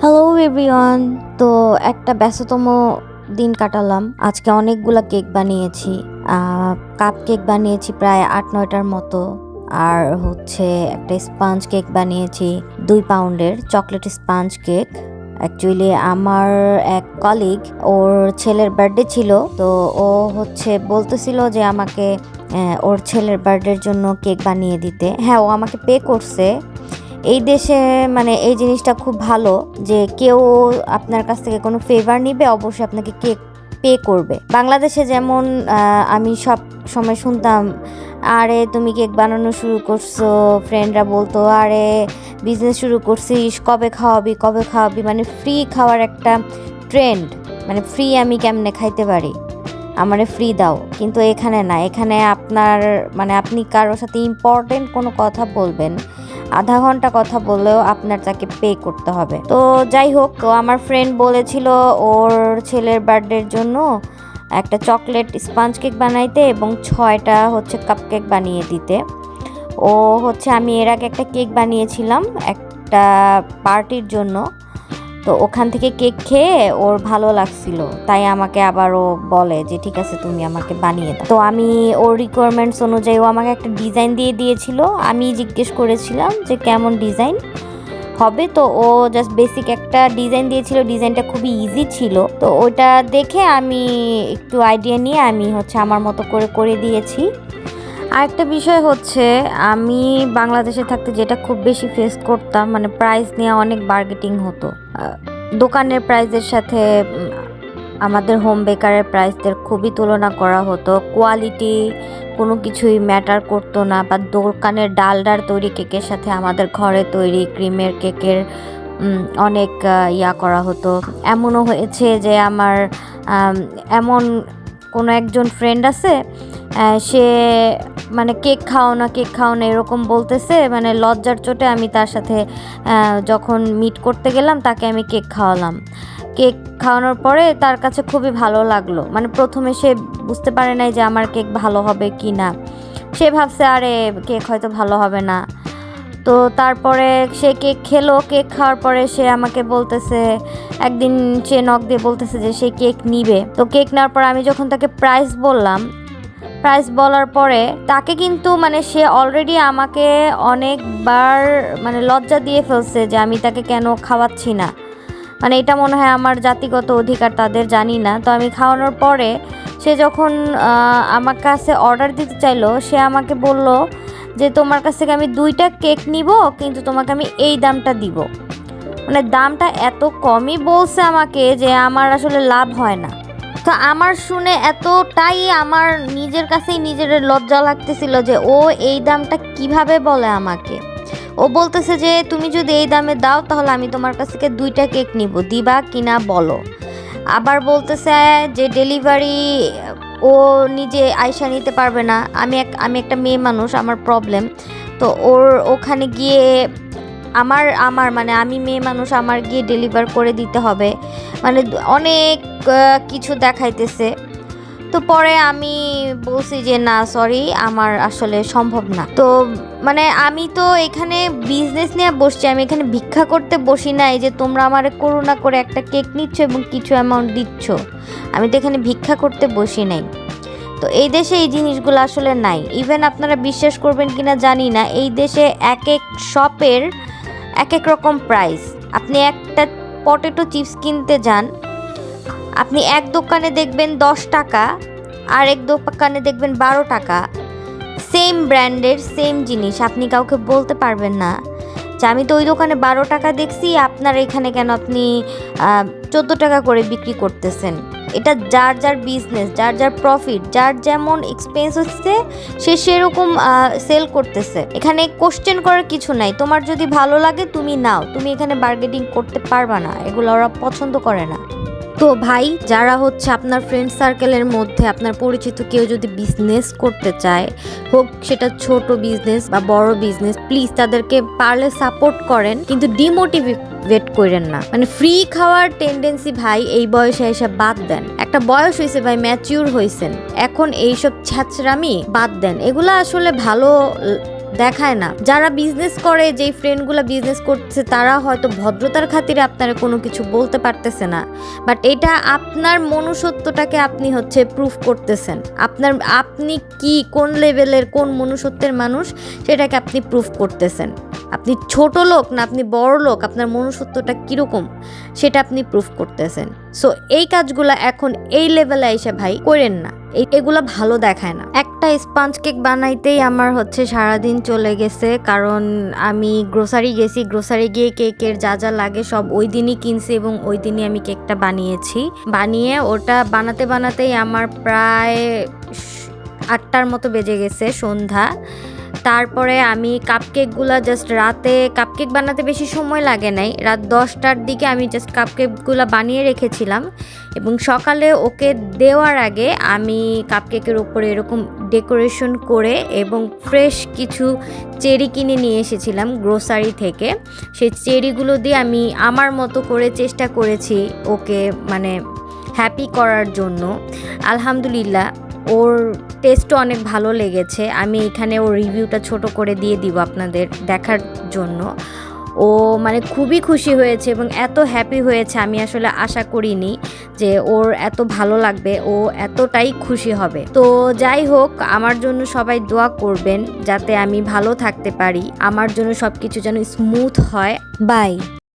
Hello everyone. তো একটা ব্যস্ততম দিন কাটালাম। আজকে অনেকগুলা কেক বানিয়েছি। কাপ কেক বানিয়েছি প্রায় ৮-৯টার মতো। আর হচ্ছে একটা স্পঞ্জ কেক বানিয়েছি ২ পাউন্ডের চকলেট স্পঞ্জ কেক। অ্যাকচুয়ালি আমার এক কলিগ, ওর ছেলের বার্থডে ছিল, তো ও হচ্ছে বলতেছিল যে আমাকে ওর ছেলের বার্থডের জন্য কেক বানিয়ে দিতে। হ্যাঁ, ও আমাকে পে করছে। এই দেশে মানে এই জিনিসটা খুব ভালো যে কেউ আপনার কাছ থেকে কোনো ফেভার নিবে, অবশ্যই আপনাকে কেক পে করবে। বাংলাদেশে যেমন আমি সব সময় শুনতাম, আরে তুমি কেক বানানো শুরু করছো, ফ্রেন্ডরা বলতো আরে বিজনেস শুরু করছিস, কবে খাওয়াবি, মানে ফ্রি খাওয়ার একটা ট্রেন্ড। মানে ফ্রি আমি কেমনে খাইতে পারি, আমারে ফ্রি দাও। কিন্তু এখানে না, এখানে আপনার মানে আপনি কারোর সাথে ইম্পর্টেন্ট কোনো কথা বলবেন, আধা ঘন্টা কথা বললেও আপনার তাকে পে করতে হবে। তো যাই হোক, আমার ফ্রেন্ড বলেছিল ওর ছেলের বার্থডের জন্য একটা চকলেট স্পঞ্জ কেক বানাইতে এবং 6টা হচ্ছে কাপ কেক বানিয়ে দিতে। ও হচ্ছে আমি এর আগে একটা কেক বানিয়েছিলাম একটা পার্টির জন্য, তো ওখান থেকে কেক খেয়ে ওর ভালো লাগছিল, তাই আমাকে আবারও বলে যে ঠিক আছে তুমি আমাকে বানিয়ে দাও। তো আমি ওর রিকোয়ারমেন্টস অনুযায়ী, ও আমাকে একটা ডিজাইন দিয়ে দিয়েছিল, আমি জিজ্ঞেস করেছিলাম যে কেমন ডিজাইন হবে। তো ও জাস্ট বেসিক একটা ডিজাইন দিয়েছিল, ডিজাইনটা খুবই ইজি ছিল। তো ওইটা দেখে আমি একটু আইডিয়া নিয়ে আমি হচ্ছে আমার মতো করে দিয়েছি। আরেকটা বিষয় হচ্ছে, আমি বাংলাদেশে থাকতে যেটা খুব বেশি ফেস করতাম, মানে প্রাইস নিয়ে অনেক বার্গেটিং হতো। দোকানের প্রাইসের সাথে আমাদের হোম বেকারের প্রাইসদের খুবই তুলনা করা হতো। কোয়ালিটি কোনো কিছুই ম্যাটার করতো না, বা দোকানের ডালডার তৈরি কেকের সাথে আমাদের ঘরে তৈরি ক্রিমের কেকের অনেক ইয়া করা হতো। এমনও হয়েছে যে আমার এমন কোনো একজন ফ্রেন্ড আছে, সে মানে কেক খাও না এরকম বলতেছে, মানে লজ্জার চোটে আমি তার সাথে যখন মিট করতে গেলাম তাকে আমি কেক খাওয়ালাম। কেক খাওয়ানোর পরে তার কাছে খুবই ভালো লাগলো। মানে প্রথমে সে বুঝতে পারে নাই যে আমার কেক ভালো হবে কি না, সে ভাবছে আরে কেক হয়তো ভালো হবে না। তো তারপরে সে কেক খেলো, কেক খাওয়ার পরে সে আমাকে বলতেছে, একদিন সে নক দিয়ে বলতেছে যে সে কেক নিবে। তো কেক নেওয়ার পর আমি যখন তাকে প্রাইস বলার পরে তাকে কিন্তু মানে সে অলরেডি আমাকে অনেকবার মানে লজ্জা দিয়ে ফেলছে যে আমি তাকে কেন খাওয়াচ্ছি না। মানে এটা মনে হয় আমার জাতিগত অধিকার, তাদের জানি না। তো আমি খাওয়ানোর পরে সে যখন আমার কাছে অর্ডার দিতে চাইলো, সে আমাকে বলল যে তোমার কাছ থেকে আমি 2টা কেক নিব, কিন্তু তোমাকে আমি এই দামটা দিব। মানে দামটা এত কমই বলছে আমাকে যে আমার আসলে লাভ হয় না। তো আমার শুনে এতটাই আমার নিজের কাছেই নিজের লজ্জা লাগতেছিল যে ও এই দামটা কিভাবে বলে আমাকে। ও বলতেছে যে তুমি যদি এই দামে দাও তাহলে আমি তোমার কাছ থেকে 2টা কেক নিব, দিবা কিনা বলো। আবার বলতেছে যে ডেলিভারি ও নিজে আইসা নিতে পারবে না। আমি একটা মেয়ে মানুষ, আমার প্রবলেম। তো ওর ওখানে গিয়ে আমার মানে আমি মেয়ে মানুষ, আমার গিয়ে ডেলিভার করে দিতে হবে, মানে অনেক কিছু দেখাইতেছে। তো পরে আমি বলছি যে না সরি, আমার আসলে সম্ভব না। তো মানে আমি তো এখানে বিজনেস নিয়ে বসছি, আমি এখানে ভিক্ষা করতে বসি নাই যে তোমরা আমারে করুণা করে একটা কেক নিচ্ছ এবং কিছু অ্যামাউন্ট দিচ্ছ। আমি তো এখানে ভিক্ষা করতে বসি নাই। তো এই দেশে এই জিনিসগুলো আসলে নাই। ইভেন আপনারা বিশ্বাস করবেন কিনা জানি না, এই দেশে এক এক শপের এক এক রকম প্রাইস। আপনি একটা পটেটো চিপস কিনতে যান, আপনি এক দোকানে দেখবেন 10 টাকা, আর এক দোকানে দেখবেন 12 টাকা। সেম ব্র্যান্ডের সেম জিনিস, আপনি কাউকে বলতে পারবেন না যে আমি তো ওই দোকানে 12 টাকা দেখছি, আপনার এখানে কেন আপনি 14 টাকা করে বিক্রি করতেছেন। এটা যার যার বিজনেস, যার যার প্রফিট, যার যেমন এক্সপেন্স হচ্ছে সে সেরকম সেল করতেছে। এখানে কোশ্চেন করার কিছু নাই, তোমার যদি ভালো লাগে তুমি নাও, তুমি এখানে বার্গেনিং করতে পারবা না, এগুলো ওরা পছন্দ করে না। তো ভাই, যারা হচ্ছে আপনার ফ্রেন্ড সার্কেলের মধ্যে আপনার পরিচিত কেউ যদি বিজনেস করতে চায়, হোক সেটা ছোট বিজনেস বা বড় বিজনেস, প্লিজ তাদেরকে পারলে সাপোর্ট করেন, কিন্তু ডিমোটিভেট করেন না। মানে ফ্রি খাওয়ার টেন্ডেন্সি ভাই এই বয়সে এসে বাদ দেন। একটা বয়স হয়েছে ভাই, ম্যাচিউর হয়েছেন, এখন এইসব ছ্যাচরামি বাদ দেন। এগুলো আসলে ভালো দেখায় না। যারা বিজনেস করে, যেই ফ্রেন্ডগুলো বিজনেস করছে, তারা হয়তো ভদ্রতার খাতিরে আপনারা কোনো কিছু বলতে পারতেছে না, বাট এটা আপনার মনুষ্যত্বটাকে আপনি হচ্ছে প্রুফ করতেছেন। আপনি কি, কোন লেভেলের, কোন মনুষ্যত্বের মানুষ, সেটাকে আপনি প্রুফ করতেছেন। আপনি ছোট লোক না আপনি বড় লোক, আপনার মনুষ্যত্বটা কীরকম সেটা আপনি প্রুফ করতেছেন। সো এই কাজগুলো এখন এই লেভেলে এসে ভাই করেন না, এগুলা ভালো দেখায় না। একটা স্পঞ্জ কেক বানাইতেই আমার হচ্ছে সারাদিন চলে গেছে, কারণ আমি গ্রোসারি গেছি, গ্রোসারি গিয়ে কেকের যা যা লাগে সব ওই দিনই কিনছি এবং ওই দিনই আমি কেকটা বানিয়েছি। বানিয়ে ওটা বানাতে বানাতেই আমার প্রায় 8টার মতো বেজে গেছে, সন্ধ্যা। তারপরে আমি কাপকেকগুলো জাস্ট রাতে, কাপকেক বানাতে বেশি সময় লাগে নাই, রাত 10টার দিকে আমি জাস্ট কাপকেকগুলো বানিয়ে রেখেছিলাম এবং সকালে ওকে দেওয়ার আগে আমি কাপকেকের উপরে এরকম ডেকোরেশন করে এবং ফ্রেশ কিছু চেরি কিনে নিয়ে এসেছিলাম গ্রোসারি থেকে। সেই চেরিগুলো দিয়ে আমি আমার মতো করে চেষ্টা করেছি ওকে মানে হ্যাপি করার জন্য। আলহামদুলিল্লাহ ওর টেস্টও অনেক ভালো লেগেছে। আমি এখানে ওর রিভিউটা ছোট করে দিয়ে দিব আপনাদের দেখার জন্য। ও মানে খুবই খুশি হয়েছে এবং এত হ্যাপি হয়েছে, আমি আসলে আশা করিনি যে ওর এত ভালো লাগবে, ও এতটাই খুশি হবে। তো যাই হোক, আমার জন্য সবাই দোয়া করবেন যাতে আমি ভালো থাকতে পারি, আমার জন্য সব কিছু যেন স্মুথ হয়। বাই।